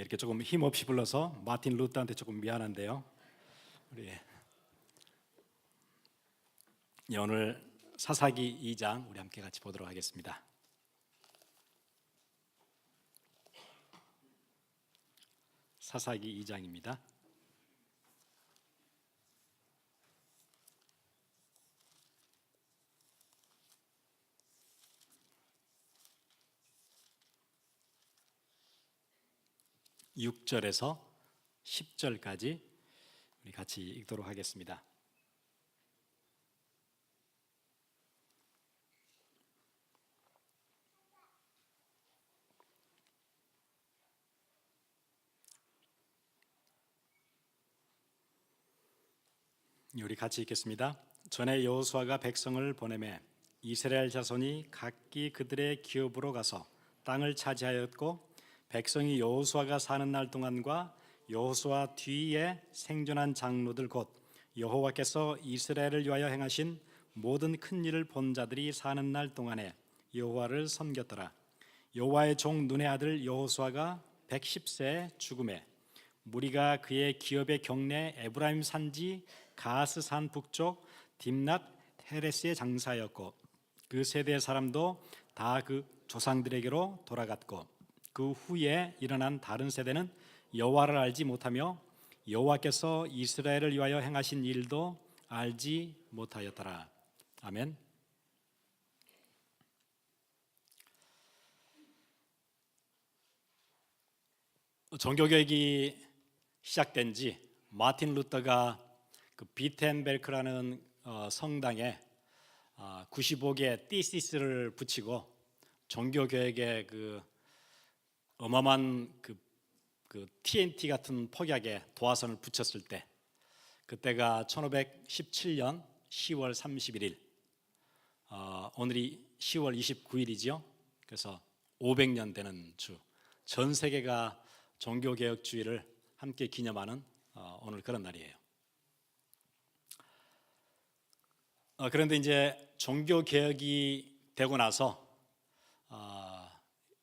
이렇게 조금 힘없이 불러서 마틴 루터한테 조금 미안한데요. 우리 오늘 사사기 2장 우리 함께 같이 보도록 하겠습니다. 사사기 2장입니다. (6절에서) (10절까지) 우리 같이 읽도록 하겠습니다. 우리 같이 읽겠습니다. 전에 여호수아가 백성을 보내매 이스라엘 자손이 각기 그들의 기업으로 가서 땅을 차지하였고, 백성이 여호수아가 사는 날 동안과 여호수아 뒤에 생존한 장로들 곧 여호와께서 이스라엘을 위하여 행하신 모든 큰 일을 본 자들이 사는 날 동안에 여호와를 섬겼더라. 여호와의 종 눈의 아들 여호수아가 110세에 죽음에 무리가 그의 기업의 경내 에브라임 산지 가스산 북쪽 딥낫 헤레스의 장사였고, 그 세대의 사람도 다 그 조상들에게로 돌아갔고, 그 후에 일어난 다른 세대는 여호와를 알지 못하며 여호와께서 이스라엘을 위하여 행하신 일도 알지 못하였더라. 아멘. 종교개혁이 시작된 지 마틴 루터가 그 비텐베르크라는 성당에 95개 티시스를 붙이고 종교개혁의 그 어마어마한 그 TNT 같은 폭약에 도화선을 붙였을 때, 그때가 1517년 10월 31일, 오늘이 10월 29일이죠. 그래서 500년 되는 주, 전 세계가 종교개혁주의를 함께 기념하는 오늘 그런 날이에요. 그런데 이제 종교개혁이 되고 나서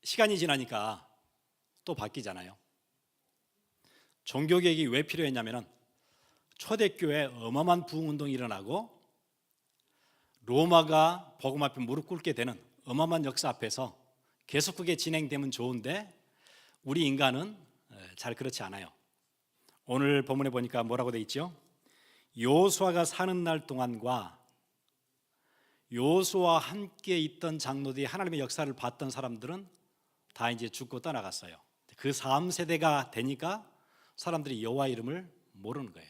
시간이 지나니까 또 바뀌잖아요. 종교개혁이 왜 필요했냐면은 초대교회 어마어마한 부흥운동이 일어나고 로마가 복음 앞에 무릎 꿇게 되는 어마어마한 역사 앞에서 계속 그게 진행되면 좋은데, 우리 인간은 잘 그렇지 않아요. 오늘 본문에 보니까 뭐라고 돼 있죠? 여호수아가 사는 날 동안과 여호수아와 함께 있던 장로들이 하나님의 역사를 봤던 사람들은 다 이제 죽고 떠나갔어요. 그 3세대가 되니까 사람들이 여호와 이름을 모르는 거예요.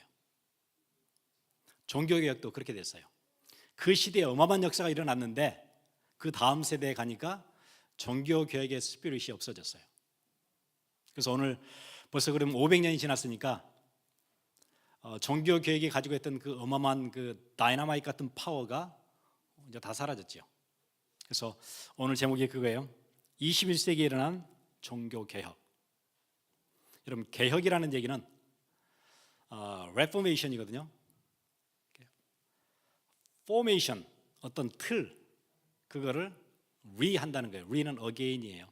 종교개혁도 그렇게 됐어요. 그 시대에 어마어마한 역사가 일어났는데 그 다음 세대에 가니까 종교개혁의 스피릿이 없어졌어요. 그래서 오늘 벌써 그러면 500년이 지났으니까 종교개혁이 가지고 있던 그 어마어마한 그 다이너마이트 같은 파워가 이제 다 사라졌죠. 그래서 오늘 제목이 그거예요. 21세기에 일어난 종교개혁. 여러분, 개혁이라는 얘기는 레포메이션이거든요. 포메이션, 어떤 틀, 그거를 리한다는 거예요. 리는 어게인이에요.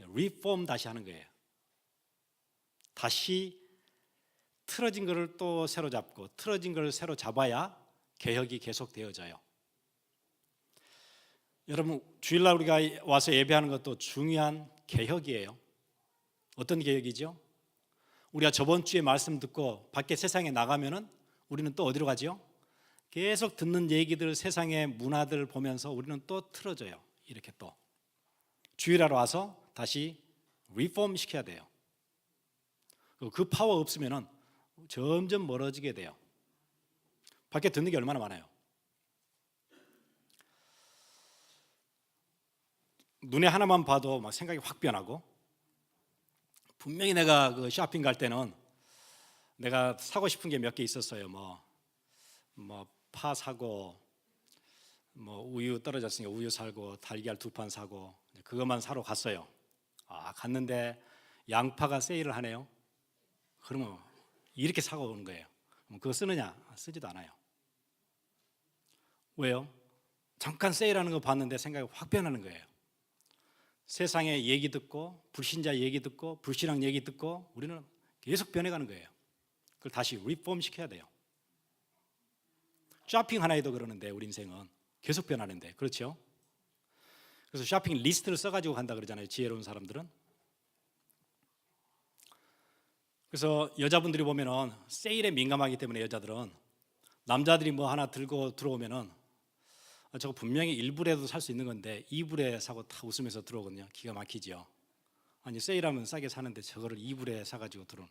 리폼 다시 하는 거예요. 다시 틀어진 거를 또 새로 잡고 틀어진 거를 새로 잡아야 개혁이 계속 되어져요. 여러분, 주일날 우리가 와서 예배하는 것도 중요한 개혁이에요. 어떤 개혁이죠? 우리가 저번 주에 말씀 듣고 밖에 세상에 나가면은 우리는 또 어디로 가죠? 계속 듣는 얘기들, 세상의 문화들 보면서 우리는 또 틀어져요. 이렇게 또 주일날 와서 다시 리폼 시켜야 돼요. 그 파워 없으면은 점점 멀어지게 돼요. 밖에 듣는 게 얼마나 많아요. 눈에 하나만 봐도 막 생각이 확 변하고, 분명히 내가 그 쇼핑 갈 때는 내가 사고 싶은 게 몇 개 있었어요. 뭐 파 사고, 뭐 우유 떨어졌으니까 우유 사고, 달걀 2판 사고, 그것만 사러 갔어요. 갔는데 양파가 세일을 하네요. 그러면 이렇게 사고 오는 거예요. 그거 쓰느냐? 쓰지도 않아요. 왜요? 잠깐 세일하는 거 봤는데 생각이 확 변하는 거예요. 세상의 얘기 듣고 불신자 얘기 듣고 불신앙 얘기 듣고 우리는 계속 변해가는 거예요. 그걸 다시 리폼 시켜야 돼요. 쇼핑 하나에도 그러는데 우리 인생은 계속 변하는데, 그렇죠? 그래서 쇼핑 리스트를 써가지고 간다 그러잖아요, 지혜로운 사람들은. 그래서 여자분들이 보면은 세일에 민감하기 때문에 여자들은 남자들이 뭐 하나 들고 들어오면은 저거 분명히 1불에도 살 수 있는 건데 2불에 사고 다 웃으면서 들어오거든요. 기가 막히죠. 아니 세일하면 싸게 사는데 저거를 2불에 사가지고 들어온.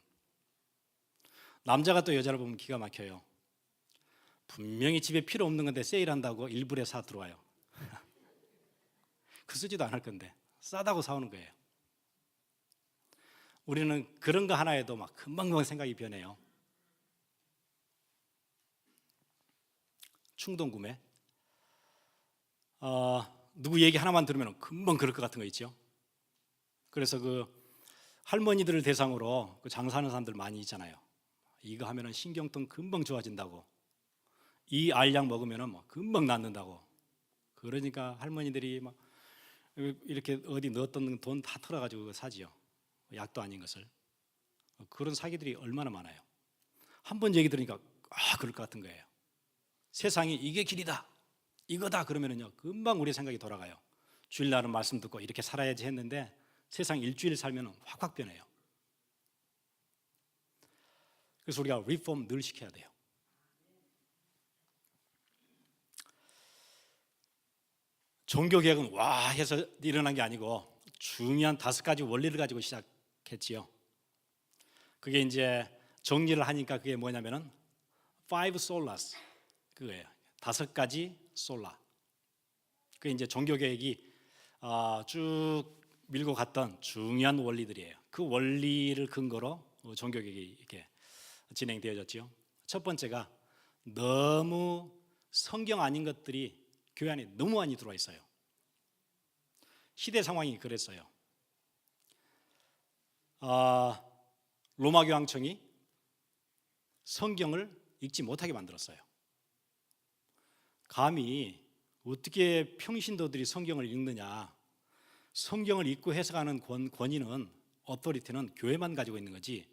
남자가 또 여자를 보면 기가 막혀요. 분명히 집에 필요 없는 건데 세일한다고 1불에 사 들어와요. 그 쓰지도 않을 건데 싸다고 사오는 거예요. 우리는 그런 거 하나에도 막 금방금방 생각이 변해요. 충동 구매. 누구 얘기 하나만 들으면 금방 그럴 것 같은 거 있죠. 그래서 그 할머니들을 대상으로 그 장사하는 사람들 많이 있잖아요. 이거 하면은 신경통 금방 좋아진다고, 이 알약 먹으면은 뭐 금방 낫는다고. 그러니까 할머니들이 막 이렇게 어디 넣었던 돈 다 털어가지고 사지요. 약도 아닌 것을. 그런 사기들이 얼마나 많아요. 한 번 얘기 들으니까 그럴 것 같은 거예요. 세상이 이게 길이다, 이거다 그러면은요 금방 우리 생각이 돌아가요. 주일날은 말씀 듣고 이렇게 살아야지 했는데 세상 일주일 살면 확확 변해요. 그래서 우리가 리폼 늘 시켜야 돼요. 종교개혁은 와 해서 일어난 게 아니고 중요한 5가지 원리를 가지고 시작했지요. 그게 이제 정리를 하니까 그게 뭐냐면은 five solas, 그거예요. 5가지 솔라. 그게 이제 종교개혁이 쭉 밀고 갔던 중요한 원리들이에요. 그 원리를 근거로 종교개혁이 이렇게 진행되어졌죠. 첫 번째가 너무 성경 아닌 것들이 교회 안에 너무 많이 들어와 있어요. 시대 상황이 그랬어요. 로마 교황청이 성경을 읽지 못하게 만들었어요. 감히 어떻게 평신도들이 성경을 읽느냐. 성경을 읽고 해석하는 권위는, 어토리티는 교회만 가지고 있는 거지.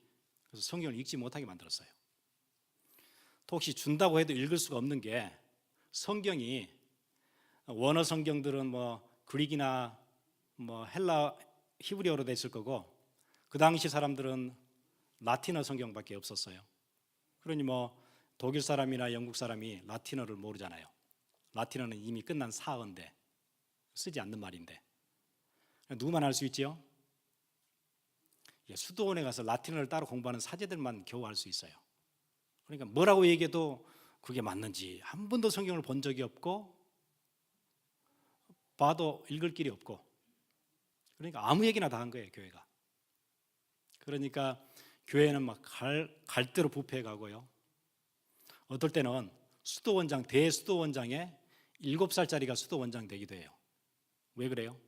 그래서 성경을 읽지 못하게 만들었어요. 또 혹시 준다고 해도 읽을 수가 없는 게, 성경이 원어 성경들은 뭐 그릭이나 뭐 헬라 히브리어로 돼 있을 거고, 그 당시 사람들은 라틴어 성경밖에 없었어요. 그러니 뭐 독일 사람이나 영국 사람이 라틴어를 모르잖아요. 라틴어는 이미 끝난 사어인데, 쓰지 않는 말인데 누구만 알 수 있지요? 수도원에 가서 라틴어를 따로 공부하는 사제들만 겨우 알 수 있어요. 그러니까 뭐라고 얘기해도 그게 맞는지, 한 번도 성경을 본 적이 없고 봐도 읽을 길이 없고, 그러니까 아무 얘기나 다 한 거예요, 교회가. 그러니까 교회는 막 갈대로 부패해 가고요. 어떨 때는 수도원장, 대수도원장에 7살짜리가 수도원장 되기도 해요. 왜 그래요?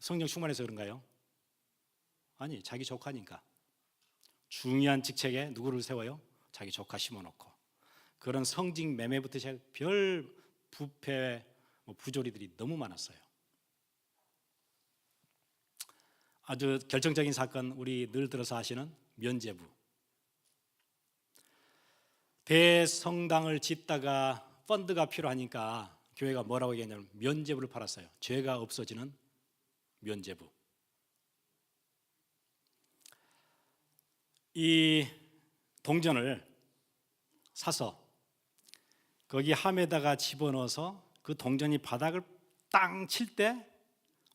성령 충만해서 그런가요? 아니, 자기 조카니까. 중요한 직책에 누구를 세워요? 자기 조카 심어놓고. 그런 성직 매매부터 시작 별 부패, 부조리들이 너무 많았어요. 아주 결정적인 사건, 우리 늘 들어서 아시는 면죄부. 대성당을 짓다가 펀드가 필요하니까 교회가 뭐라고 얘기했냐면 면죄부를 팔았어요. 죄가 없어지는 면죄부. 이 동전을 사서 거기 함에다가 집어넣어서 그 동전이 바닥을 땅 칠 때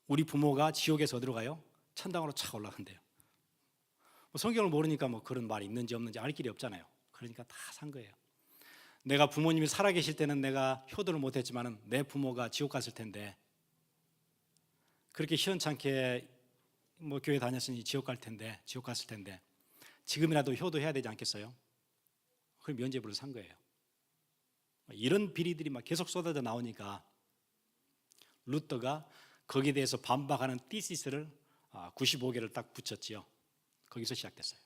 우리 부모가 지옥에서 어디로 가요? 천당으로 착 올라간대요. 성경을 모르니까 뭐 그런 말이 있는지 없는지 알 길이 없잖아요. 그러니까 다 산 거예요. 내가 부모님이 살아계실 때는 내가 효도를 못했지만 내 부모가 지옥 갔을 텐데, 그렇게 시원찮게 뭐 교회 다녔으니 지옥 갔을 텐데 지금이라도 효도해야 되지 않겠어요? 그럼 면죄부를 산 거예요. 이런 비리들이 막 계속 쏟아져 나오니까 루터가 거기에 대해서 반박하는 티시스를 95개를 딱 붙였지요. 거기서 시작됐어요.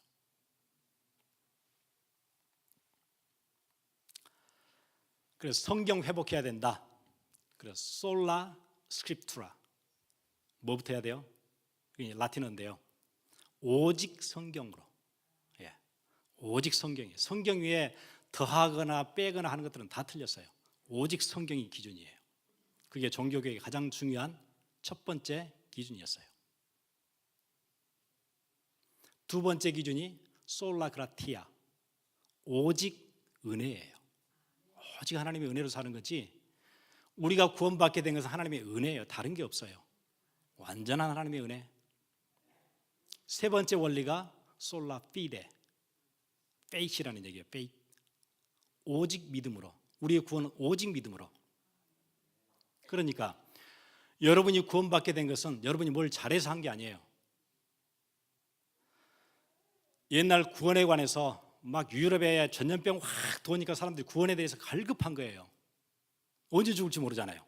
그래서 성경 회복해야 된다. 그래서 솔라 스크립투라, 뭐부터 해야 돼요? 라틴어인데요. 오직 성경으로. 예, 오직 성경이에요. 성경 위에 더하거나 빼거나 하는 것들은 다 틀렸어요. 오직 성경이 기준이에요. 그게 종교개혁의 가장 중요한 첫 번째 기준이었어요. 두 번째 기준이 솔라 그라티아, 오직 은혜예요. 오직 하나님의 은혜로 사는 거지, 우리가 구원받게 된 것은 하나님의 은혜예요. 다른 게 없어요. 완전한 하나님의 은혜. 세 번째 원리가 솔라 피데, 페이시라는 얘기예요. 페이, 오직 믿음으로. 우리의 구원은 오직 믿음으로. 그러니까 여러분이 구원받게 된 것은 여러분이 뭘 잘해서 한 게 아니에요. 옛날 구원에 관해서 막 유럽에 전염병 확 도니까 사람들이 구원에 대해서 갈급한 거예요. 언제 죽을지 모르잖아요.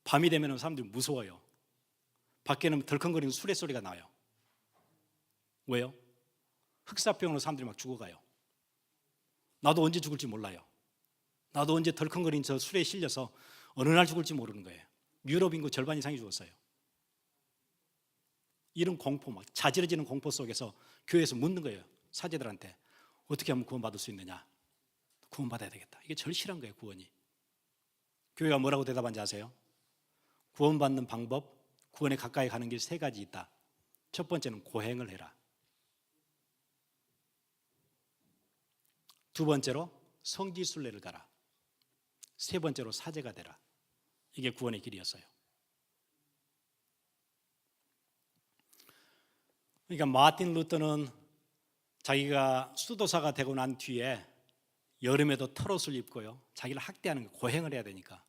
밤이 되면 사람들이 무서워요. 밖에는 덜컹거리는 수레 소리가 나요. 왜요? 흑사병으로 사람들이 막 죽어가요. 나도 언제 죽을지 몰라요. 나도 언제 덜컹거리는 저 수레에 실려서 어느 날 죽을지 모르는 거예요. 유럽 인구 절반 이상이 죽었어요. 이런 공포, 막 자지러지는 공포 속에서 교회에서 묻는 거예요. 사제들한테 어떻게 하면 구원받을 수 있느냐? 구원받아야 되겠다. 이게 절실한 거예요, 구원이. 교회가 뭐라고 대답한지 아세요? 구원받는 방법, 구원에 가까이 가는 길 세 가지 있다. 첫 번째는 고행을 해라. 두 번째로 성지순례를 가라. 세 번째로 사제가 되라. 이게 구원의 길이었어요. 그러니까 마틴 루터는 자기가 수도사가 되고 난 뒤에 여름에도 털옷을 입고요, 자기를 학대하는 거, 고행을 해야 되니까.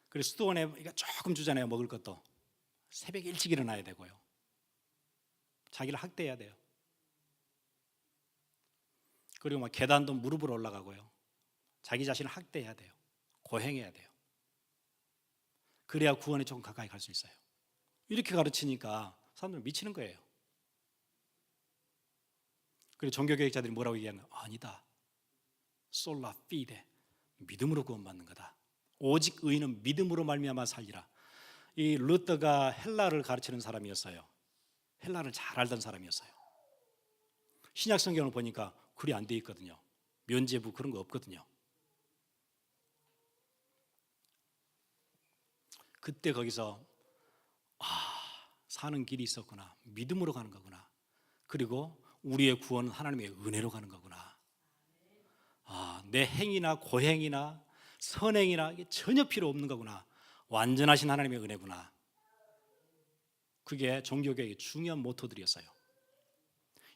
그래서 수도원에 조금 주잖아요, 먹을 것도. 새벽에 일찍 일어나야 되고요, 자기를 학대해야 돼요. 그리고 막 계단도 무릎으로 올라가고요, 자기 자신을 학대해야 돼요. 고행해야 돼요. 그래야 구원에 조금 가까이 갈 수 있어요. 이렇게 가르치니까 사람들은 미치는 거예요. 그리고 종교개혁자들이 뭐라고 얘기하는, 아니다, 솔라 피데, 믿음으로 구원받는 거다. 오직 의인은 믿음으로 말미암아 살리라. 이 루터가 헬라를 가르치는 사람이었어요. 헬라를 잘 알던 사람이었어요. 신약 성경을 보니까 글이 안 돼 있거든요. 면죄부 그런 거 없거든요. 그때 거기서 사는 길이 있었구나, 믿음으로 가는 거구나, 그리고 우리의 구원은 하나님의 은혜로 가는 거구나. 내 행위나 고행이나 선행이나 이게 전혀 필요 없는 거구나. 완전하신 하나님의 은혜구나. 그게 종교개혁의 중요한 모토들이었어요.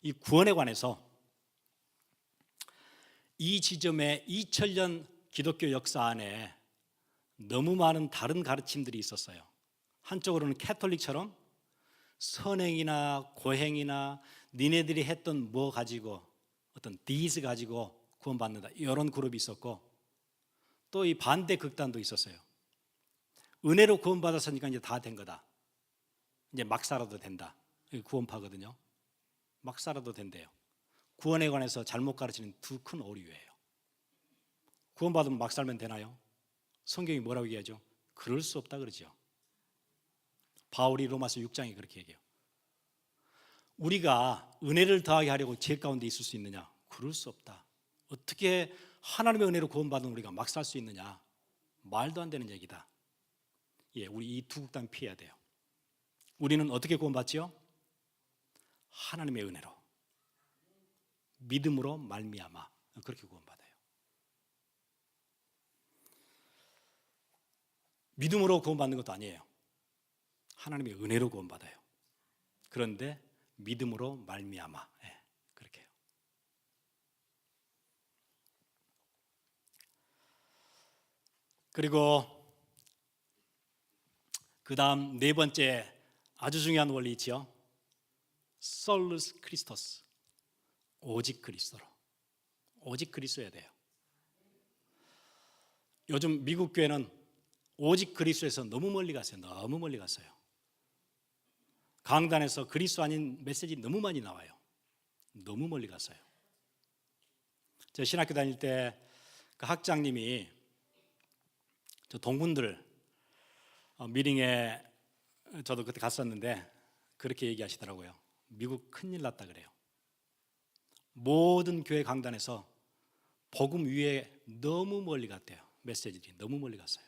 이 구원에 관해서 이 지점에 2000년 기독교 역사 안에 너무 많은 다른 가르침들이 있었어요. 한쪽으로는 캐톨릭처럼 선행이나 고행이나 니네들이 했던 뭐 가지고, 어떤 디스 가지고 구원받는다, 이런 그룹이 있었고, 또 이 반대 극단도 있었어요. 은혜로 구원받았으니까 이제 다 된 거다, 이제 막 살아도 된다. 이게 구원파거든요. 막 살아도 된대요. 구원에 관해서 잘못 가르치는 두 큰 오류예요. 구원받으면 막 살면 되나요? 성경이 뭐라고 얘기하죠? 그럴 수 없다 그러죠. 바울이 로마서 6장에 그렇게 얘기해요. 우리가 은혜를 더하게 하려고 죄 가운데 있을 수 있느냐? 그럴 수 없다. 어떻게 하나님의 은혜로 구원받은 우리가 막 살 수 있느냐? 말도 안 되는 얘기다. 우리 이 두 극단 피해야 돼요. 우리는 어떻게 구원받지요? 하나님의 은혜로, 믿음으로 말미암아 그렇게 구원받아요. 믿음으로 구원받는 것도 아니에요. 하나님의 은혜로 구원받아요. 그런데 믿음으로 말미암아, 그렇게 해요. 그리고 그 다음 네 번째 아주 중요한 원리 있지요. 솔루스 크리스토스, 오직 그리스도로. 오직 그리스도여야 돼요. 요즘 미국 교회는 오직 그리스도에서 너무 멀리 갔어요. 너무 멀리 갔어요. 강단에서 그리스도 아닌 메시지 너무 많이 나와요. 너무 멀리 갔어요. 제가 신학교 다닐 때 그 학장님이 저 동문들 미링에 저도 그때 갔었는데 그렇게 얘기하시더라고요. 미국 큰일 났다 그래요. 모든 교회 강단에서 복음 위에 너무 멀리 갔대요. 메시지들이 너무 멀리 갔어요.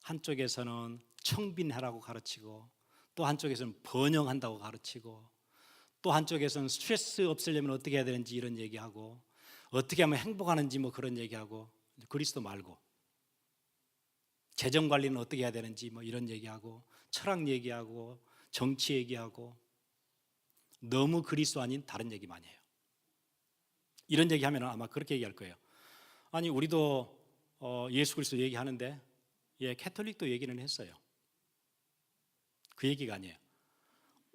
한쪽에서는 청빈하라고 가르치고, 또 한쪽에서는 번영한다고 가르치고, 또 한쪽에서는 스트레스 없애려면 어떻게 해야 되는지 이런 얘기하고, 어떻게 하면 행복하는지 뭐 그런 얘기하고, 그리스도 말고 재정 관리는 어떻게 해야 되는지 뭐 이런 얘기하고, 철학 얘기하고, 정치 얘기하고, 너무 그리스도 아닌 다른 얘기 많이 해요. 이런 얘기하면 아마 그렇게 얘기할 거예요. 아니 우리도 예수 그리스도 얘기하는데, 예, 캐톨릭도 얘기는 했어요. 그 얘기가 아니에요.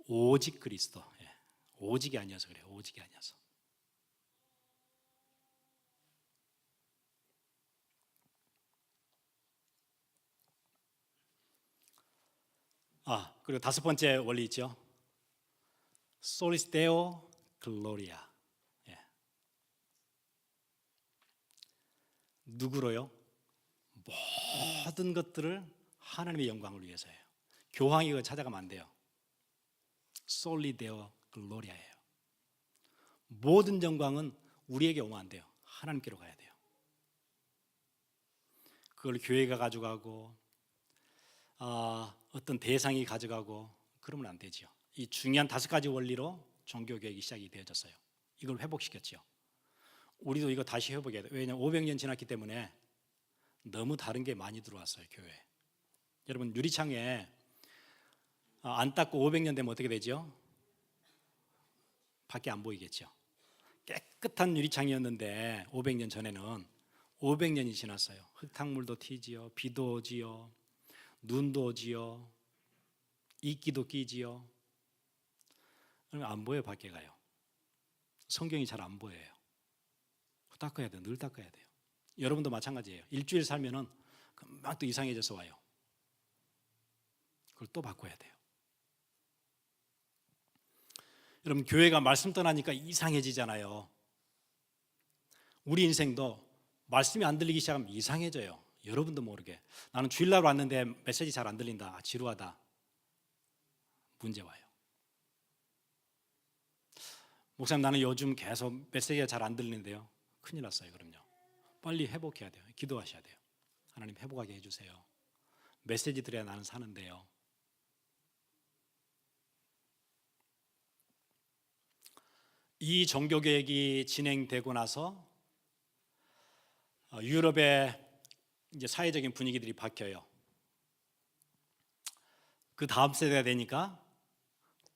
오직 그리스도. 예, 오직이 아니어서 그래요. 오직이 아니어서. 그리고 다섯 번째 원리 있죠. Solis Deo Gloria. 예. 누구로요? 모든 것들을 하나님의 영광을 위해서예요. 교황이 그거 찾아가면 안 돼요. Soli Deo Gloria예요. 모든 영광은 우리에게 오면 안 돼요. 하나님께로 가야 돼요. 그걸 교회가 가져가고 어떤 대상이 가져가고 그러면 안 되죠. 이 중요한 다섯 가지 원리로 종교개혁이 시작이 되어졌어요. 이걸 회복시켰죠. 우리도 이거 다시 회복해야 돼요. 왜냐하면 500년 지났기 때문에 너무 다른 게 많이 들어왔어요, 교회에. 여러분 유리창에 안 닦고 500년 되면 어떻게 되죠? 밖에 안 보이겠죠. 깨끗한 유리창이었는데 500년 전에는 500년이 지났어요. 흙탕물도 튀지요, 비도 오지요, 눈도 오지요, 이끼도 끼지요. 그러면 안 보여요. 밖에 가요. 성경이 잘 안 보여요. 닦아야 돼요. 늘 닦아야 돼요. 여러분도 마찬가지예요. 일주일 살면은 금방 또 이상해져서 와요. 그걸 또 바꿔야 돼요. 여러분 교회가 말씀 떠나니까 이상해지잖아요. 우리 인생도 말씀이 안 들리기 시작하면 이상해져요. 여러분도 모르게. 나는 주일날 왔는데 메시지 잘 안 들린다. 지루하다. 문제 와요. 목사님 나는 요즘 계속 메시지가 잘 안 들리는데요. 큰일 났어요. 그럼요. 빨리 회복해야 돼요. 기도하셔야 돼요. 하나님 회복하게 해주세요. 메시지 들어야 나는 사는데요. 이 종교개혁이 진행되고 나서 유럽의 이제 사회적인 분위기들이 바뀌어요. 그 다음 세대가 되니까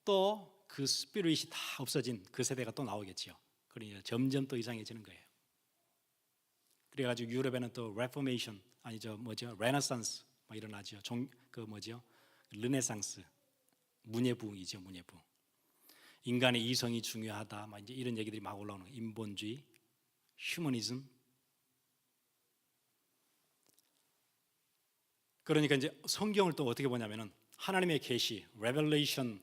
또 그 스피릿이 다 없어진 그 세대가 또 나오겠지요. 그러니 점점 또 이상해지는 거예요. 그래가지고 유럽에는 또 레포메이션 아니죠 레네상스 막 일어나죠. 르네상스 문예부이죠. 문예부. 인간의 이성이 중요하다 막 이제 이런 얘기들이 막 올라오는 거예요. 인본주의, 휴머니즘. 그러니까 이제 성경을 또 어떻게 보냐면은 하나님의 계시, 레벨레이션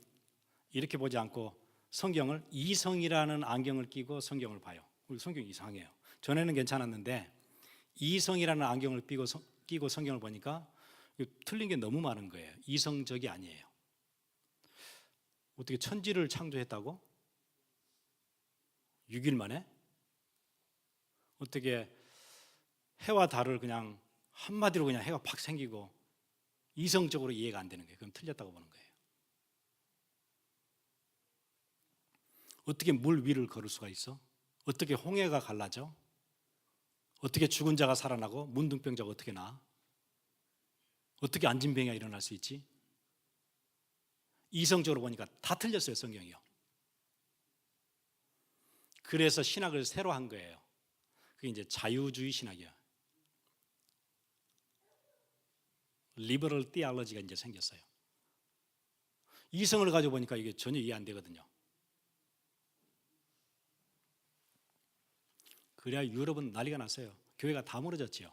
이렇게 보지 않고 성경을 이성이라는 안경을 끼고 성경을 봐요. 우리 성경이 이상해요. 전에는 괜찮았는데 이성이라는 안경을 끼고 성경을 보니까 틀린 게 너무 많은 거예요. 이성적이 아니에요. 어떻게 천지를 창조했다고? 6일 만에? 어떻게 해와 달을 그냥 한마디로 그냥 해가 팍 생기고 이성적으로 이해가 안 되는 거예요. 그럼 틀렸다고 보는 거예요. 어떻게 물 위를 걸을 수가 있어? 어떻게 홍해가 갈라져? 어떻게 죽은 자가 살아나고 문둥병자가 어떻게 나? 어떻게 안진병이가 일어날 수 있지? 이성적으로 보니까 다 틀렸어요. 성경이요. 그래서 신학을 새로 한 거예요. 그게 이제 자유주의 신학이에요. 리버럴 티올로지가 이제 생겼어요. 이성을 가지고 보니까 이게 전혀 이해 안 되거든요. 그래야 유럽은 난리가 났어요. 교회가 다 무너졌지요.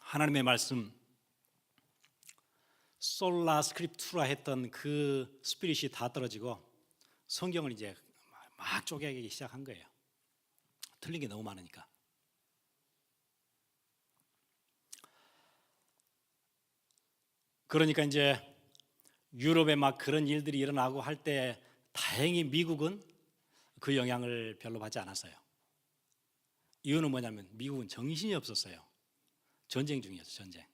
하나님의 말씀 솔라 스크립투라 했던 그 스피릿이 다 떨어지고 성경을 이제 막 쪼개기 시작한 거예요. 틀린 게 너무 많으니까. 그러니까 이제 유럽에 막 그런 일들이 일어나고 할 때 다행히 미국은 그 영향을 별로 받지 않았어요. 이유는 뭐냐면 미국은 정신이 없었어요. 전쟁 중이었어요. 전쟁.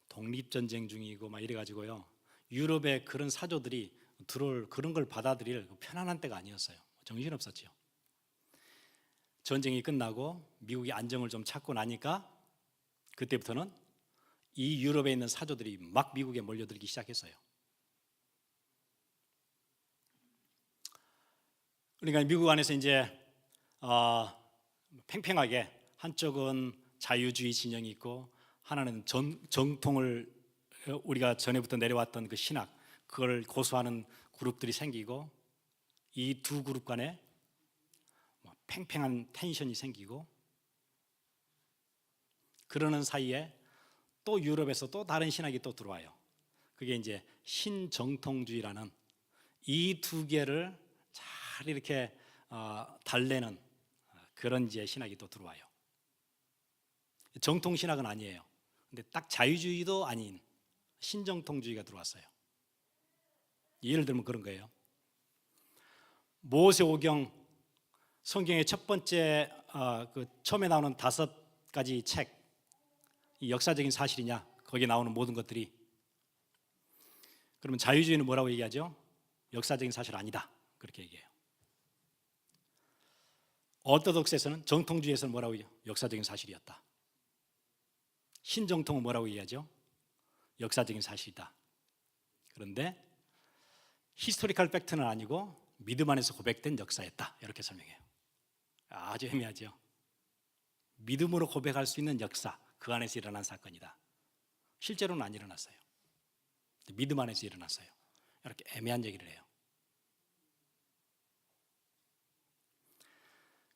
독립전쟁 중이고 막 이래가지고요. 유럽의 그런 사조들이 들어올 그런 걸 받아들일 편안한 때가 아니었어요. 정신없었죠. 전쟁이 끝나고 미국이 안정을 좀 찾고 나니까 그때부터는 이 유럽에 있는 사조들이 막 미국에 몰려들기 시작했어요. 그러니까 미국 안에서 이제 팽팽하게 한쪽은 자유주의 진영이 있고 하나는 정통을 우리가 전에부터 내려왔던 그 신학 그걸 고수하는 그룹들이 생기고 이 두 그룹 간에 팽팽한 텐션이 생기고 그러는 사이에 또 유럽에서 또 다른 신학이 또 들어와요. 그게 이제 신정통주의라는 이 두 개를 잘 이렇게 달래는 그런 이제 신학이 또 들어와요. 정통 신학은 아니에요. 근데 딱 자유주의도 아닌 신정통주의가 들어왔어요. 예를 들면 그런 거예요. 모세오경 성경의 첫 번째 그 처음에 나오는 5가지 책, 이 역사적인 사실이냐? 거기에 나오는 모든 것들이. 그러면 자유주의는 뭐라고 얘기하죠? 역사적인 사실 아니다. 그렇게 얘기해요. 오르토독스에서는 정통주의에서는 뭐라고 얘기해요? 역사적인 사실이었다. 신정통은 뭐라고 얘기하죠? 역사적인 사실이다. 그런데 히스토리컬 팩트는 아니고 믿음 안에서 고백된 역사였다. 이렇게 설명해요. 아주 애매하죠. 믿음으로 고백할 수 있는 역사, 그 안에서 일어난 사건이다. 실제로는 안 일어났어요. 믿음 안에서 일어났어요. 이렇게 애매한 얘기를 해요.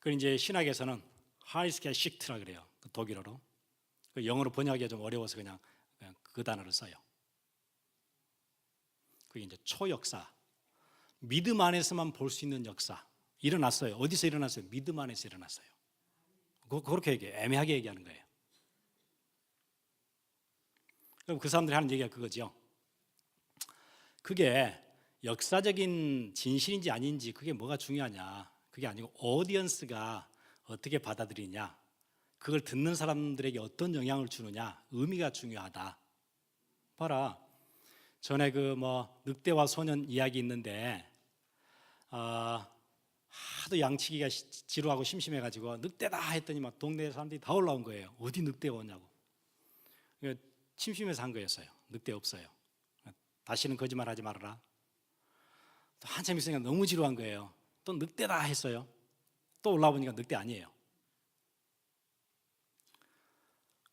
그리고 이제 신학에서는 하이스케식트라 그래요. 독일어로. 영어로 번역하기가 좀 어려워서 그냥 그 단어를 써요. 그게 이제 초역사, 믿음 안에서만 볼 수 있는 역사 일어났어요. 어디서 일어났어요? 믿음 안에서 일어났어요. 그렇게 애매하게 얘기하는 거예요. 그럼 그 사람들이 하는 얘기가 그거죠. 그게 역사적인 진실인지 아닌지 그게 뭐가 중요하냐. 그게 아니고 오디언스가 어떻게 받아들이냐, 그걸 듣는 사람들에게 어떤 영향을 주느냐, 의미가 중요하다. 봐라, 전에 그 늑대와 소년 이야기 있는데 하도 양치기가 지루하고 심심해가지고 늑대다 했더니 막 동네 사람들이 다 올라온 거예요. 어디 늑대가 오냐고. 심심해서 한 거였어요. 늑대 없어요. 다시는 거짓말 하지 말아라. 또 한참 있으니까 너무 지루한 거예요. 또 늑대다 했어요. 또 올라오니까 늑대 아니에요.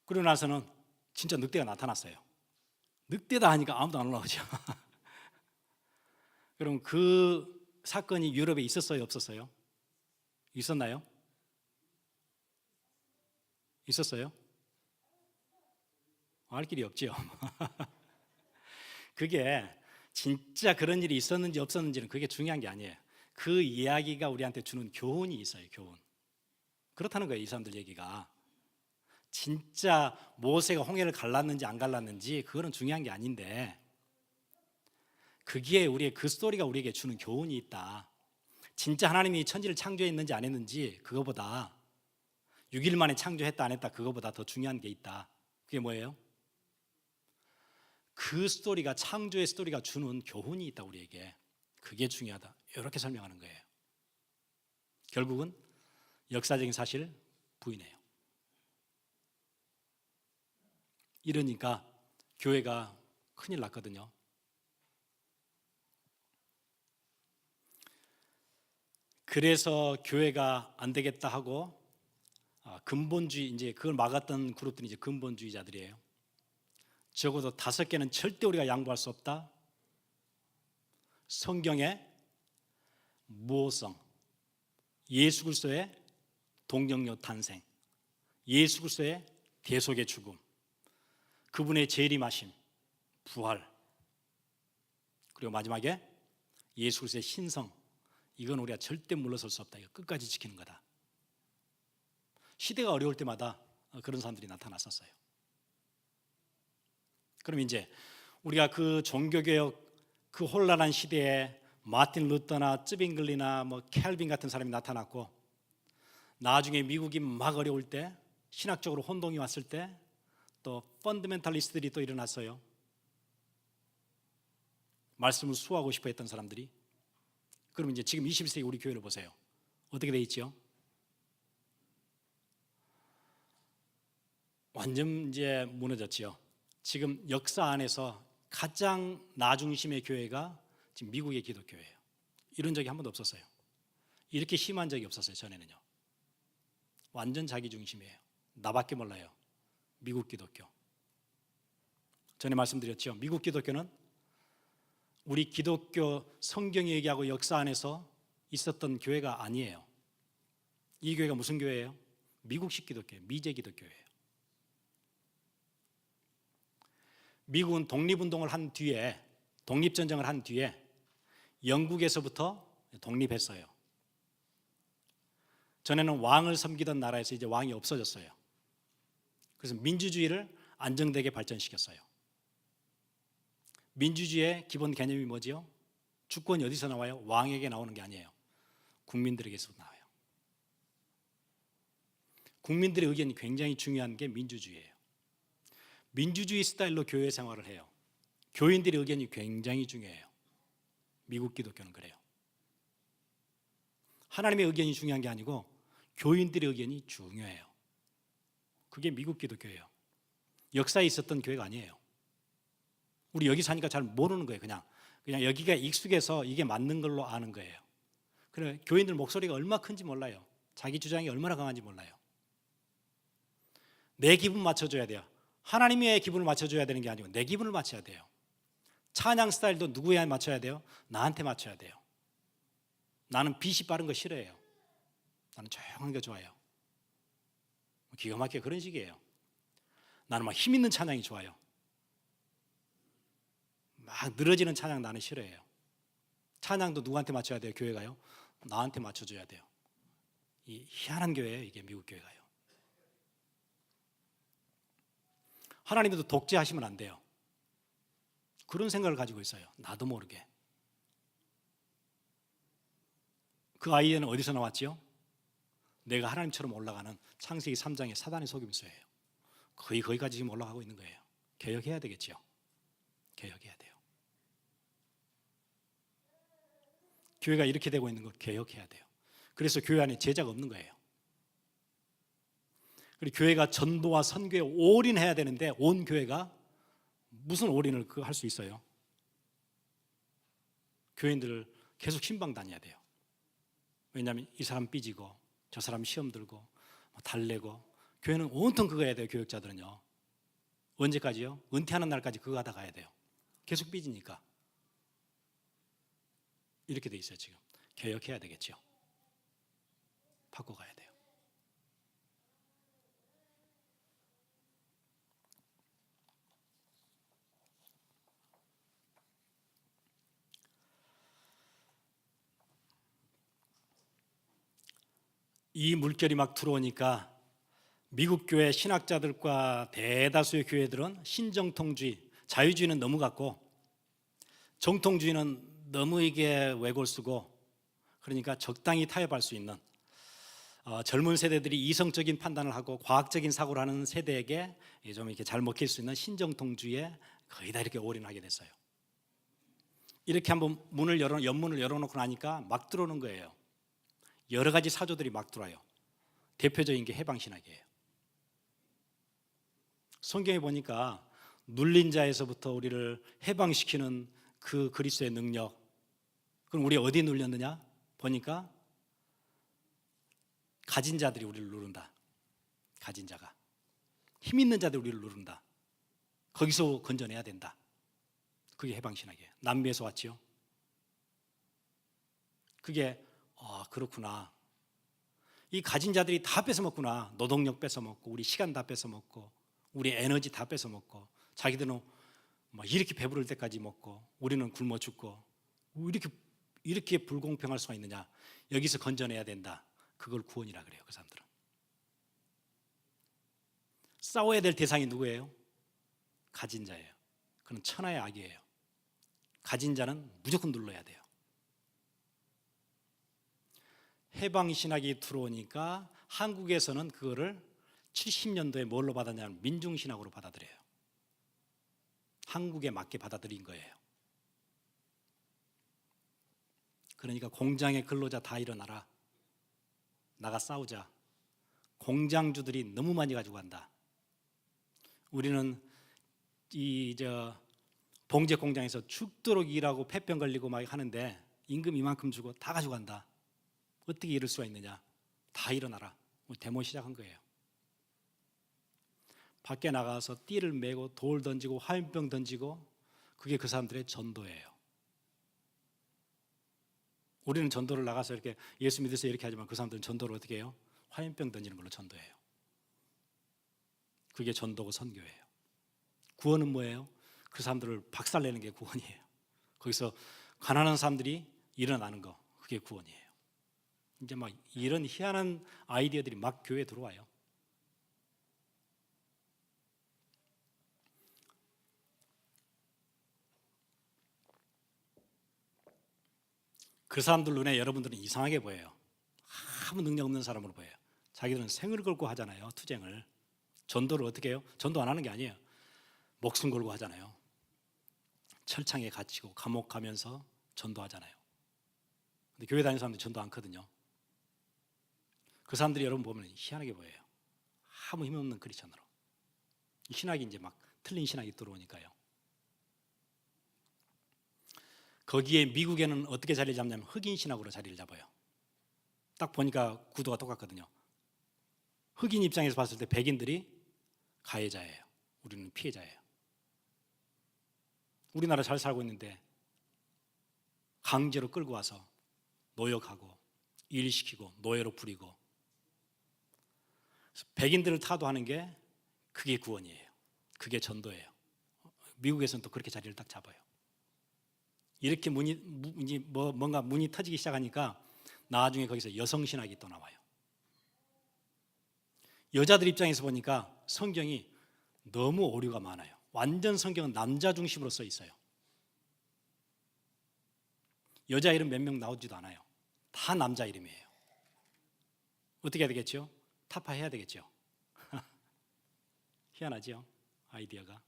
그러고 나서는 진짜 늑대가 나타났어요. 늑대다 하니까 아무도 안 올라오죠. 그럼 그 사건이 유럽에 있었어요, 없었어요? 있었나요? 있었어요? 알 길이 없지요. 그게 진짜 그런 일이 있었는지 없었는지는 그게 중요한 게 아니에요. 그 이야기가 우리한테 주는 교훈이 있어요. 교훈. 그렇다는 거예요. 이 사람들 얘기가 진짜 모세가 홍해를 갈랐는지 안 갈랐는지 그거는 중요한 게 아닌데, 그게 우리의 그 스토리가 우리에게 주는 교훈이 있다. 진짜 하나님이 천지를 창조했는지 안 했는지 그거보다 6일 만에 창조했다 안 했다 그거보다 더 중요한 게 있다. 그게 뭐예요? 그 스토리가, 창조의 스토리가 주는 교훈이 있다 우리에게. 그게 중요하다. 이렇게 설명하는 거예요. 결국은 역사적인 사실 부인해요. 이러니까 교회가 큰일 났거든요. 그래서 교회가 안 되겠다 하고 근본주의, 이제 그걸 막았던 그룹들이 이제 근본주의자들이에요. 적어도 5개는 절대 우리가 양보할 수 없다. 성경의 무호성, 예수 그리스도의 동정녀 탄생, 예수 그리스도의 대속의 죽음, 그분의 재림하심, 부활, 그리고 마지막에 예수 그리스도의 신성, 이건 우리가 절대 물러설 수 없다. 이거 끝까지 지키는 거다. 시대가 어려울 때마다 그런 사람들이 나타났었어요. 그럼 이제 우리가 그 종교개혁 그 혼란한 시대에 마틴 루터나 쯔빙글리나 켈빈 같은 사람이 나타났고, 나중에 미국이 막 어려울 때, 신학적으로 혼동이 왔을 때 또 펀더멘탈리스트들이 또 일어났어요. 말씀을 수호하고 싶어 했던 사람들이. 그럼 이제 지금 21세기 우리 교회를 보세요. 어떻게 돼 있죠? 완전 이제 무너졌지요. 지금 역사 안에서 가장 나 중심의 교회가 지금 미국의 기독교예요. 이런 적이 한 번도 없었어요. 이렇게 심한 적이 없었어요. 전에는요. 완전 자기 중심이에요. 나밖에 몰라요. 미국 기독교. 전에 말씀드렸죠. 미국 기독교는 우리 기독교 성경이 얘기하고 역사 안에서 있었던 교회가 아니에요. 이 교회가 무슨 교회예요? 미국식 기독교예요. 미제 기독교예요. 미국은 독립운동을 한 뒤에, 독립전쟁을 한 뒤에 영국에서부터 독립했어요. 전에는 왕을 섬기던 나라에서 이제 왕이 없어졌어요. 그래서 민주주의를 안정되게 발전시켰어요. 민주주의의 기본 개념이 뭐지요? 주권이 어디서 나와요? 왕에게 나오는 게 아니에요. 국민들에게서 나와요. 국민들의 의견이 굉장히 중요한 게 민주주의예요. 민주주의 스타일로 교회 생활을 해요. 교인들의 의견이 굉장히 중요해요. 미국 기독교는 그래요. 하나님의 의견이 중요한 게 아니고 교인들의 의견이 중요해요. 그게 미국 기독교예요. 역사에 있었던 교회가 아니에요. 우리 여기 사니까 잘 모르는 거예요. 그냥 여기가 익숙해서 이게 맞는 걸로 아는 거예요. 그래, 교인들 목소리가 얼마나 큰지 몰라요. 자기 주장이 얼마나 강한지 몰라요. 내 기분 맞춰줘야 돼요. 하나님의 기분을 맞춰줘야 되는 게 아니고 내 기분을 맞춰야 돼요. 찬양 스타일도 누구에 맞춰야 돼요? 나한테 맞춰야 돼요. 나는 빛이 빠른 거 싫어해요. 나는 조용한 게 좋아요. 기가 막히게 그런 식이에요. 나는 막 힘 있는 찬양이 좋아요. 막 늘어지는 찬양 나는 싫어해요. 찬양도 누구한테 맞춰야 돼요? 교회가요? 나한테 맞춰줘야 돼요. 이 희한한 교회예요. 이게 미국 교회가요. 하나님도 독재하시면 안 돼요. 그런 생각을 가지고 있어요. 나도 모르게. 그 아이디어는 어디서 나왔지요? 내가 하나님처럼 올라가는 창세기 3장의 사단의 속임수예요. 거기까지 지금 올라가고 있는 거예요. 개혁해야 되겠죠. 개혁해야 돼요. 교회가 이렇게 되고 있는 거 개혁해야 돼요. 그래서 교회 안에 제자가 없는 거예요. 그리고 교회가 전도와 선교에 올인해야 되는데 온 교회가 무슨 올인을 할 수 있어요? 교인들을 계속 신방 다녀야 돼요. 왜냐하면 이 사람 삐지고 저 사람 시험 들고 달래고, 교회는 온통 그거 해야 돼요. 교육자들은요. 언제까지요? 은퇴하는 날까지 그거 하다 가야 돼요. 계속 삐지니까. 이렇게 돼 있어요. 지금 개혁해야 되겠죠. 바꿔가야 돼요. 이 물결이 막 들어오니까 미국 교회 신학자들과 대다수의 교회들은 신정통주의, 자유주의는 너무 같고 정통주의는 너무 이게 왜골수고, 그러니까 적당히 타협할 수 있는 젊은 세대들이 이성적인 판단을 하고 과학적인 사고를 하는 세대에게 좀 이렇게 잘 먹힐 수 있는 신정통주의에 거의 다 이렇게 올인하게 됐어요. 이렇게 한번 연문을 열어놓고 나니까 막 들어오는 거예요. 여러 가지 사조들이 막 들어와요. 대표적인 게 해방신학이에요. 성경에 보니까 눌린 자에서부터 우리를 해방시키는 그 그리스도의 능력, 그럼 우리 어디에 눌렸느냐? 보니까 가진 자들이 우리를 누른다. 가진 자가, 힘 있는 자들이 우리를 누른다. 거기서 건져내야 된다. 그게 해방신학이에요. 남미에서 왔지요. 그게 그렇구나. 이 가진 자들이 다 뺏어먹구나. 노동력 뺏어먹고 우리 시간 다 뺏어먹고 우리 에너지 다 뺏어먹고, 자기들은 이렇게 배부를 때까지 먹고 우리는 굶어 죽고, 이렇게 불공평할 수가 있느냐. 여기서 건져내야 된다. 그걸 구원이라 그래요. 그 사람들은. 싸워야 될 대상이 누구예요? 가진 자예요. 그는 천하의 악이에요. 가진 자는 무조건 눌러야 돼요. 해방신학이 들어오니까 한국에서는 그거를 70년도에 뭘로 받았냐면 민중신학으로 받아들여요. 한국에 맞게 받아들인 거예요. 그러니까 공장의 근로자 다 일어나라. 나가 싸우자. 공장주들이 너무 많이 가지고 간다. 우리는 봉제 공장에서 죽도록 일하고 폐병 걸리고 막 하는데 임금 이만큼 주고 다 가지고 간다. 어떻게 이럴 수가 있느냐. 다 일어나라. 데모 시작한 거예요. 밖에 나가서 띠를 메고 돌 던지고 화염병 던지고, 그게 그 사람들의 전도예요. 우리는 전도를 나가서 이렇게 예수 믿으세요 이렇게 하지만 그 사람들은 전도를 어떻게 해요? 화염병 던지는 걸로 전도해요. 그게 전도고 선교예요. 구원은 뭐예요? 그 사람들을 박살내는 게 구원이에요. 거기서 가난한 사람들이 일어나는 거, 그게 구원이에요. 이제 막 이런 희한한 아이디어들이 막 교회에 들어와요. 그 사람들 눈에 여러분들은 이상하게 보여요. 아무 능력 없는 사람으로 보여요. 자기들은 생을 걸고 하잖아요. 투쟁을. 전도를 어떻게 해요? 전도 안 하는 게 아니에요. 목숨 걸고 하잖아요. 철창에 갇히고 감옥 가면서 전도하잖아요. 근데 교회 다니는 사람들이 전도 않거든요. 그 사람들이 여러분 보면 희한하게 보여요. 아무 힘없는 크리스천으로. 신학이 이제 막 틀린 신학이 들어오니까요. 거기에 미국에는 어떻게 자리를 잡냐면 흑인 신학으로 자리를 잡아요. 딱 보니까 구도가 똑같거든요. 흑인 입장에서 봤을 때 백인들이 가해자예요. 우리는 피해자예요. 우리나라 잘 살고 있는데 강제로 끌고 와서 노역하고 일시키고 노예로 부리고, 백인들을 타도하는 게 그게 구원이에요. 그게 전도예요. 미국에서는 또 그렇게 자리를 딱 잡아요. 이렇게 뭔가 문이 터지기 시작하니까 나중에 거기서 여성신학이 또 나와요. 여자들 입장에서 보니까 성경이 너무 오류가 많아요. 완전 성경은 남자 중심으로 써 있어요. 여자 이름 몇 명 나오지도 않아요. 다 남자 이름이에요. 어떻게 해야 되겠죠? 타파해야 되겠죠. 희한하죠? 아이디어가.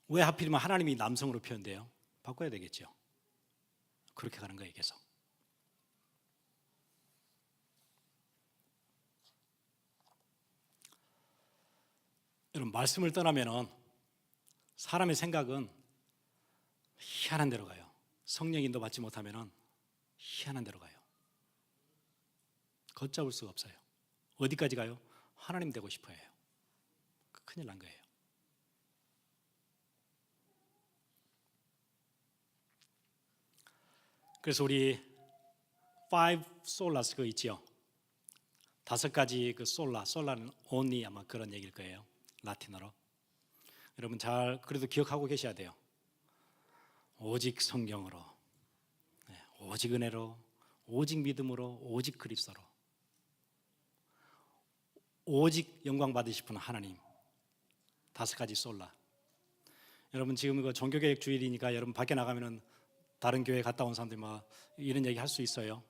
왜 하필이면 하나님이 남성으로 표현돼요? 바꿔야 되겠죠. 그렇게 가는 거예요, 계속. 여러분, 말씀을 떠나면은 사람의 생각은 희한한 데로 가요. 성령 인도 받지 못하면은 희한한 데로 가요. 걷잡을 수가 없어요. 어디까지 가요? 하나님 되고 싶어 해요. 큰일 난 거예요. 그래서 우리 five solas 그거 있지요. 5가지 그 솔라는 only 아마 그런 얘기일 거예요. 라틴어로. 여러분 잘 그래도 기억하고 계셔야 돼요. 오직 성경으로, 오직 은혜로, 오직 믿음으로, 오직 그리스도로, 오직 영광 받으실 분은 하나님. 5가지 솔라. 여러분 지금 이거 종교개혁 주일이니까 여러분 밖에 나가면은 다른 교회 갔다 온 사람들이 막 이런 얘기 할 수 있어요.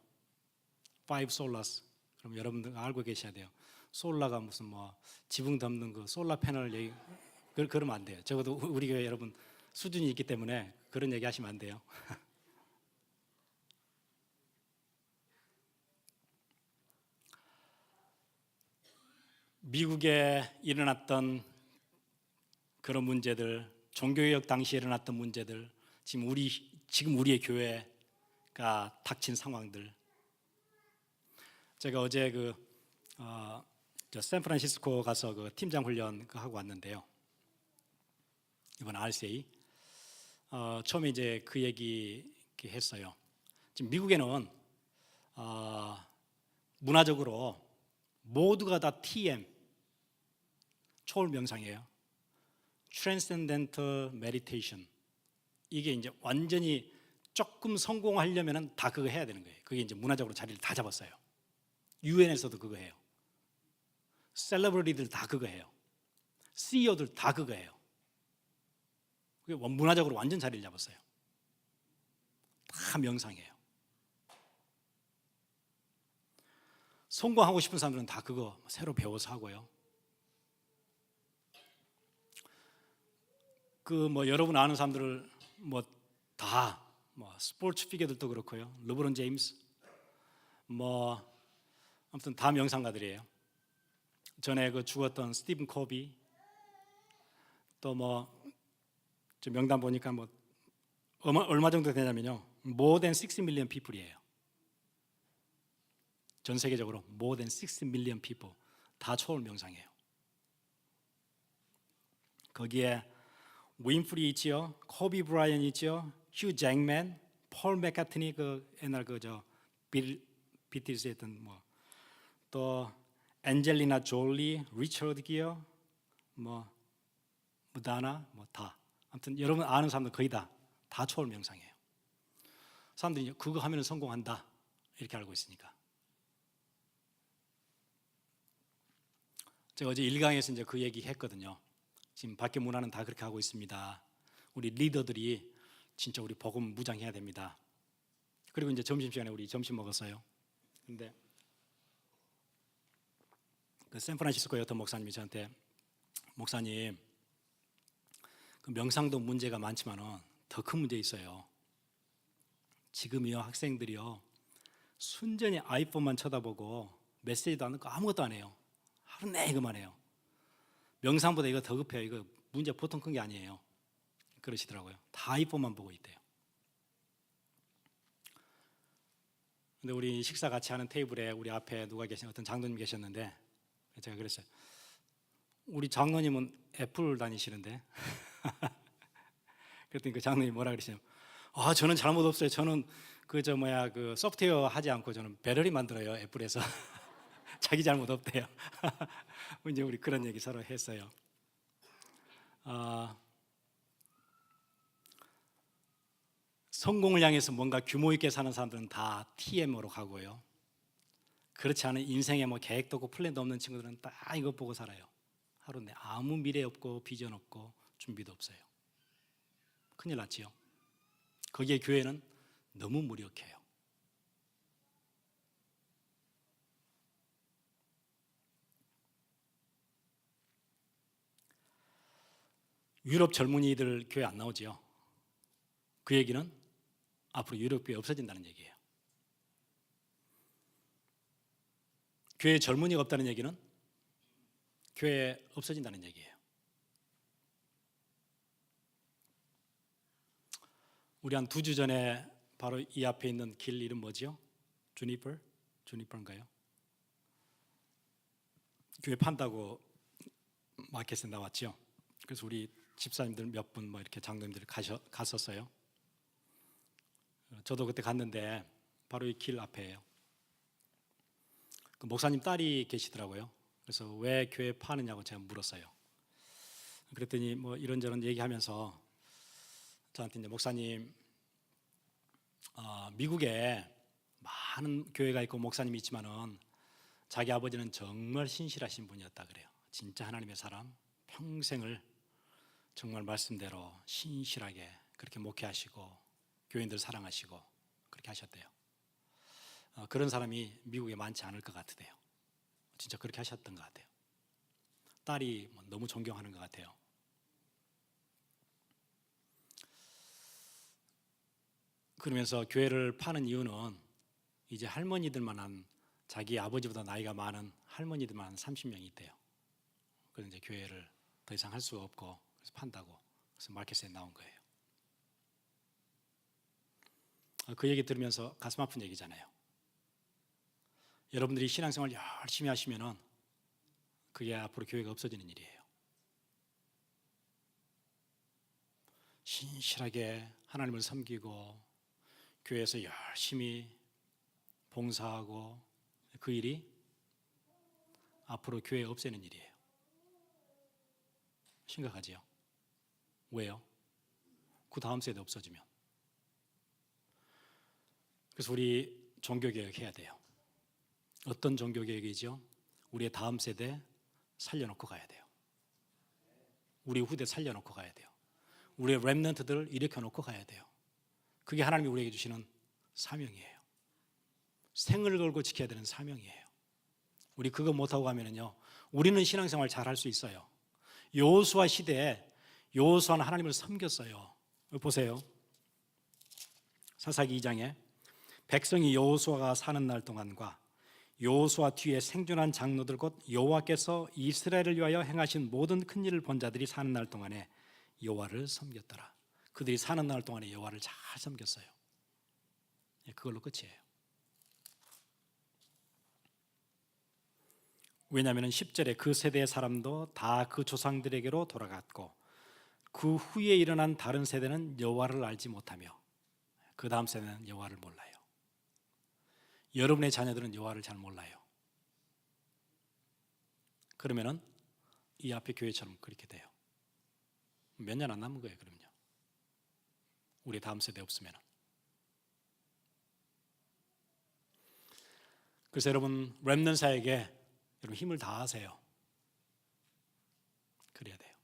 Five solas. 그럼 여러분들 알고 계셔야 돼요. 솔라가 무슨 뭐 지붕 덮는 그 솔라 패널 얘기, 그러면 안 돼요. 적어도 우리 교회 여러분 수준이 있기 때문에 그런 얘기 하시면 안 돼요. 미국에 일어났던 그런 문제들, 종교개혁 당시에 일어났던 문제들, 지금 우리의 교회가 닥친 상황들. 제가 어제 샌프란시스코 가서 그 팀장 훈련 하고 왔는데요. 이번 RCA 처음에 이제 그 얘기 했어요. 지금 미국에는 문화적으로 모두가 다 TM, 초월 명상이에요. Transcendental Meditation. 이게 이제 완전히 조금 성공하려면 다 그거 해야 되는 거예요. 그게 이제 문화적으로 자리를 다 잡았어요. 유엔에서도 그거 해요. 셀러브리티들 다 그거 해요. CEO들 다 그거 해요. 그게 문화적으로 완전 자리를 잡았어요. 다 명상이에요. 성공하고 싶은 사람들은 다 그거 새로 배워서 하고요. 여러분 아는 사람들을 다 스포츠 피겨들도 그렇고요. 르브론 제임스 아무튼 다 명상가들이에요. 전에 죽었던 스티븐 코비 또 명단 보니까 얼마 정도 되냐면요. more than 6 million people이에요. 전 세계적으로 more than 6 million people 다 초월 명상이에요. 거기에 윈프리 있지요, 코비 브라이언 있지요, 휴 잭맨, 폴 맥카트니 옛날 비틀스 했던 또 엔젤리나 졸리, 리처드 기어, 무다나 다. 아무튼 여러분 아는 사람들 거의 다 초월 명상이에요. 사람들이 그거 하면 성공한다 이렇게 알고 있으니까. 제가 어제 1강에서 이제 그 얘기 했거든요. 지금 밖에 문화는 다 그렇게 하고 있습니다. 우리 리더들이 진짜 우리 복음 무장해야 됩니다. 그리고 이제 점심시간에 우리 점심 먹었어요. 근데 그 샌프란시스코의 어떤 목사님이 저한테 목사님 그 명상도 문제가 많지만은 더 큰 문제 있어요. 지금이요 학생들이요 순전히 아이폰만 쳐다보고 메시지도 안 넣고 아무것도 안 해요. 하루 내내 이거만 해요. 명상보다 이거 더 급해요. 이거 문제 보통 큰 게 아니에요. 그러시더라고요. 다 아이폰만 보고 있대요. 근데 우리 식사 같이 하는 테이블에 우리 앞에 누가 어떤 장로님 계셨는데 제가 그랬어요. 우리 장로님은 애플 다니시는데 그랬더니 그 장로님이 뭐라 그러시냐면 저는 잘못 없어요. 저는 그 소프트웨어 하지 않고 저는 배터리 만들어요. 애플에서. 자기 잘못 없대요. 이제 우리 그런 얘기 서로 했어요. 성공을 향해서 뭔가 규모 있게 사는 사람들은 다 TM으로 가고요. 그렇지 않은 인생에 계획도 없고 플랜도 없는 친구들은 다 이거 보고 살아요. 하루 내 아무 미래 없고 비전 없고 준비도 없어요. 큰일 났지요. 거기에 교회는 너무 무력해요. 유럽 젊은이들 교회 안 나오지요. 그 얘기는 앞으로 유럽 교회 없어진다는 얘기예요. 교회에 젊은이가 없다는 얘기는 교회 없어진다는 얘기예요. 우리 한 2주 전에 바로 이 앞에 있는 길 이름 뭐지요? 주니퍼인가요? 교회 판다고 마켓에 나왔죠. 그래서 우리 집사님들 몇 분 이렇게 장로님들 갔었어요. 저도 그때 갔는데 바로 이 길 앞에예요. 그 목사님 딸이 계시더라고요. 그래서 왜 교회 파느냐고 제가 물었어요. 그랬더니 이런저런 얘기하면서 저한테 이제 목사님 미국에 많은 교회가 있고 목사님이 있지만은 자기 아버지는 정말 신실하신 분이었다 그래요. 진짜 하나님의 사람, 평생을 정말 말씀대로 신실하게 그렇게 목회하시고 교인들 사랑하시고 그렇게 하셨대요. 그런 사람이 미국에 많지 않을 것 같으대요. 진짜 그렇게 하셨던 것 같아요. 딸이 너무 존경하는 것 같아요. 그러면서 교회를 파는 이유는 이제 할머니들만 자기 아버지보다 나이가 많은 할머니들만 30명이 있대요. 그래서 이제 교회를 더 이상 할 수가 없고 그래서 판다고 그래서 마켓에 나온 거예요. 그 얘기 들으면서 가슴 아픈 얘기잖아요. 여러분들이 신앙생활 열심히 하시면은 그게 앞으로 교회가 없어지는 일이에요. 신실하게 하나님을 섬기고 교회에서 열심히 봉사하고 그 일이 앞으로 교회 없애는 일이에요. 심각하지요? 왜요? 그 다음 세대 없어지면. 그래서 우리 종교개혁 해야 돼요. 어떤 종교 개혁이죠? 우리의 다음 세대 살려놓고 가야 돼요. 우리 후대 살려놓고 가야 돼요. 우리의 렘넌트들을 일으켜놓고 가야 돼요. 그게 하나님이 우리에게 주시는 사명이에요. 생을 걸고 지켜야 되는 사명이에요. 우리 그거 못하고 가면은요, 우리는 신앙생활 잘 할 수 있어요. 여호수아 시대에 여호수아는 하나님을 섬겼어요. 보세요. 사사기 2장에 백성이 여호수아가 사는 날 동안과 여호수아 뒤에 생존한 장로들 곧 여호와께서 이스라엘을 위하여 행하신 모든 큰 일을 본 자들이 사는 날 동안에 여호와를 섬겼더라. 그들이 사는 날 동안에 여호와를 잘 섬겼어요. 그걸로 끝이에요. 왜냐하면 10절에 그 세대의 사람도 다 그 조상들에게로 돌아갔고 그 후에 일어난 다른 세대는 여호와를 알지 못하며 그 다음 세대는 여호와를 몰라요. 여러분의 자녀들은 여호와를 잘 몰라요. 그러면은 이 앞에 교회처럼 그렇게 돼요. 몇 년 안 남은 거예요. 그럼요. 우리 다음 세대 없으면. 그래서 여러분 렘넌트사에게 여러분 힘을 다하세요. 그래야 돼요.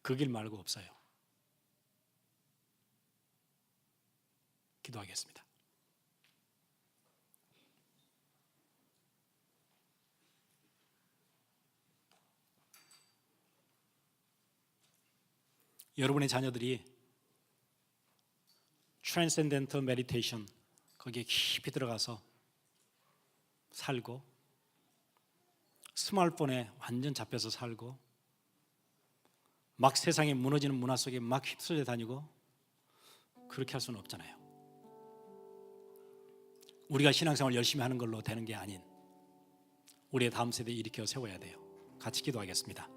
그 길 말고 없어요. 기도하겠습니다. 여러분의 자녀들이 트랜센덴털 메디테이션 거기에 깊이 들어가서 살고 스마트폰에 완전 잡혀서 살고 막 세상에 무너지는 문화 속에 막 휩쓸려 다니고 그렇게 할 수는 없잖아요. 우리가 신앙생활 열심히 하는 걸로 되는 게 아닌 우리의 다음 세대에 일으켜 세워야 돼요. 같이 기도하겠습니다.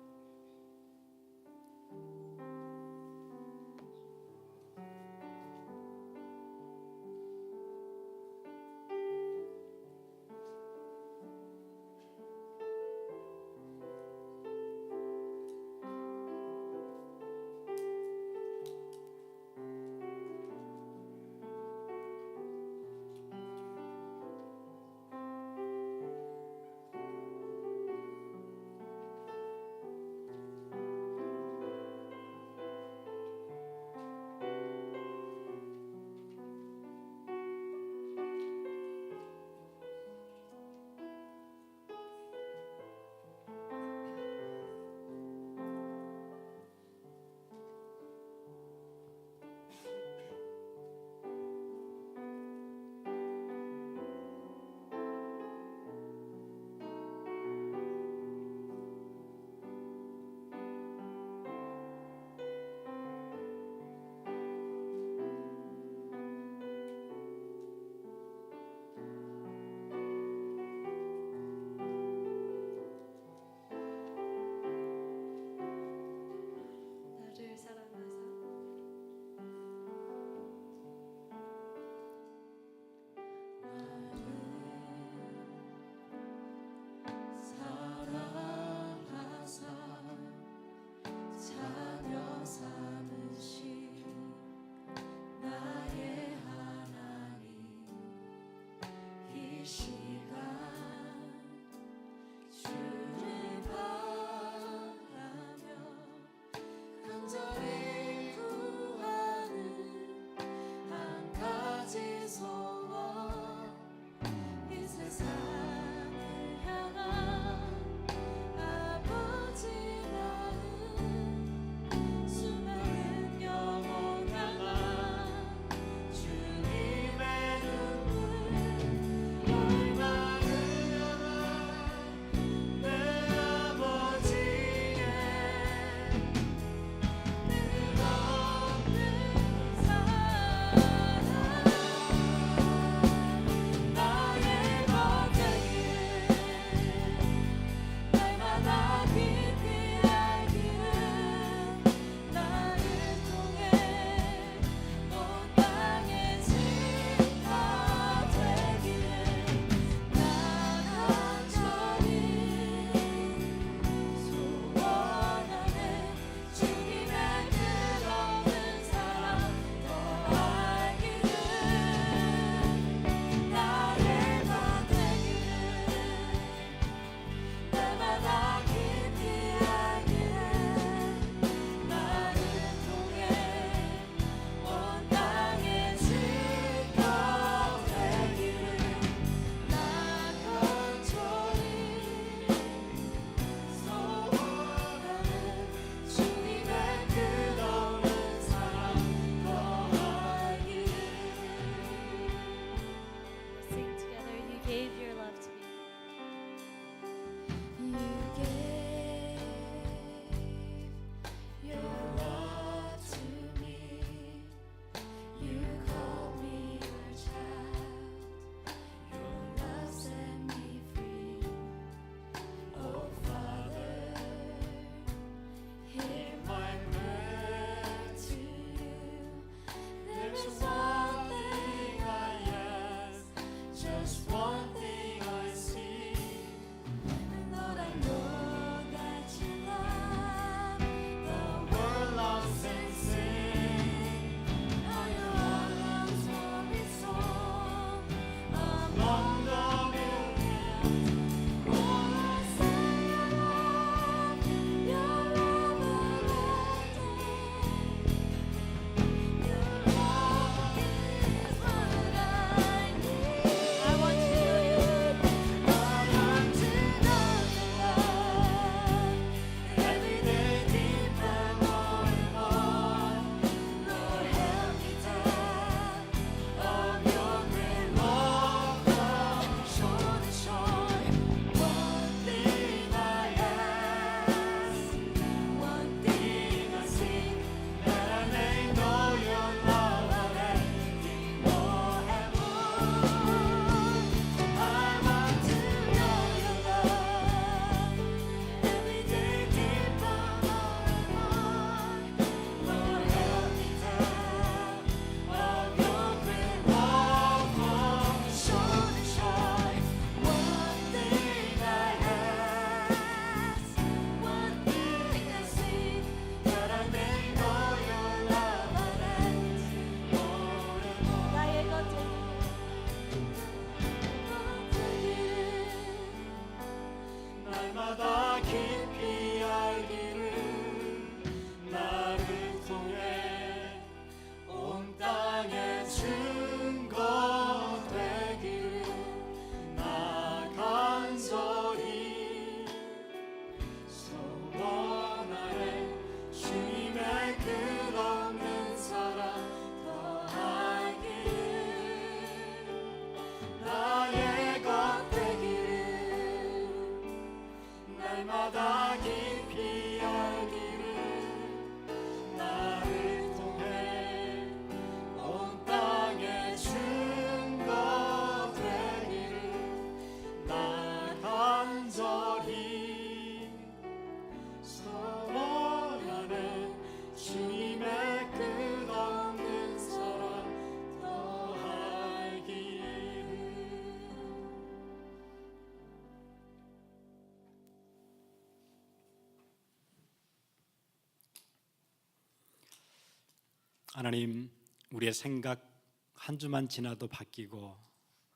하나님, 우리의 생각 한 주만 지나도 바뀌고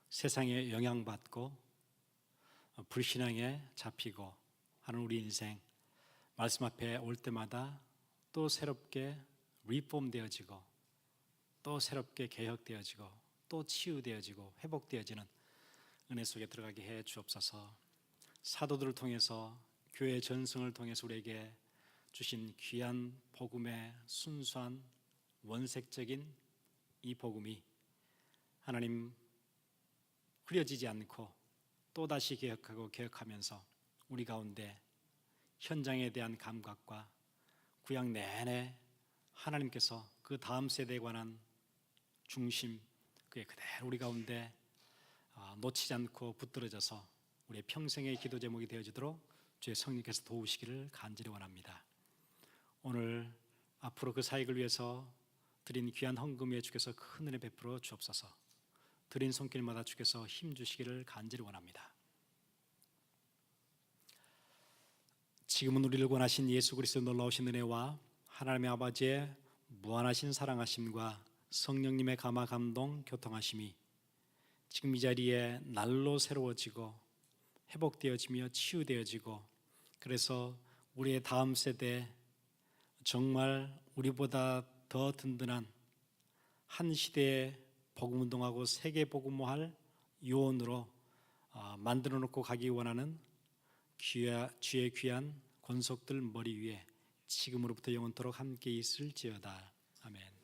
세상에 영향받고 불신앙에 잡히고 하는 우리 인생, 말씀 앞에 올 때마다 또 새롭게 리폼 되어지고 또 새롭게 개혁되어지고 또 치유되어지고 회복되어지는 은혜 속에 들어가게 해 주옵소서. 사도들을 통해서 교회 전승을 통해서 우리에게 주신 귀한 복음의 순수한 원색적인 이 복음이 하나님 흐려지지 않고 또다시 개혁하고 개혁하면서 우리 가운데 현장에 대한 감각과 구약 내내 하나님께서 그 다음 세대에 관한 중심, 그게 그대로 우리 가운데 놓치지 않고 붙들어져서 우리의 평생의 기도 제목이 되어지도록 주의 성령께서 도우시기를 간절히 원합니다. 오늘 앞으로 그 사역을 위해서 드린 귀한 헌금에 주께서 큰 은혜 베풀어 주옵소서. 드린 손길마다 주께서 힘 주시기를 간절히 원합니다. 지금은 우리를 권하신 예수 그리스도 놀라우신 은혜와 하나님의 아버지의 무한하신 사랑하심과 성령님의 감화 감동 교통하심이 지금 이 자리에 날로 새로워지고 회복되어지며 치유되어지고, 그래서 우리의 다음 세대 정말 우리보다 더 든든한 한 시대의 복음운동하고 세계 복음화할 요원으로 만들어 놓고 가기 원하는 주의 귀한 권속들 머리 위에 지금으로부터 영원토록 함께 있을지어다. 아멘.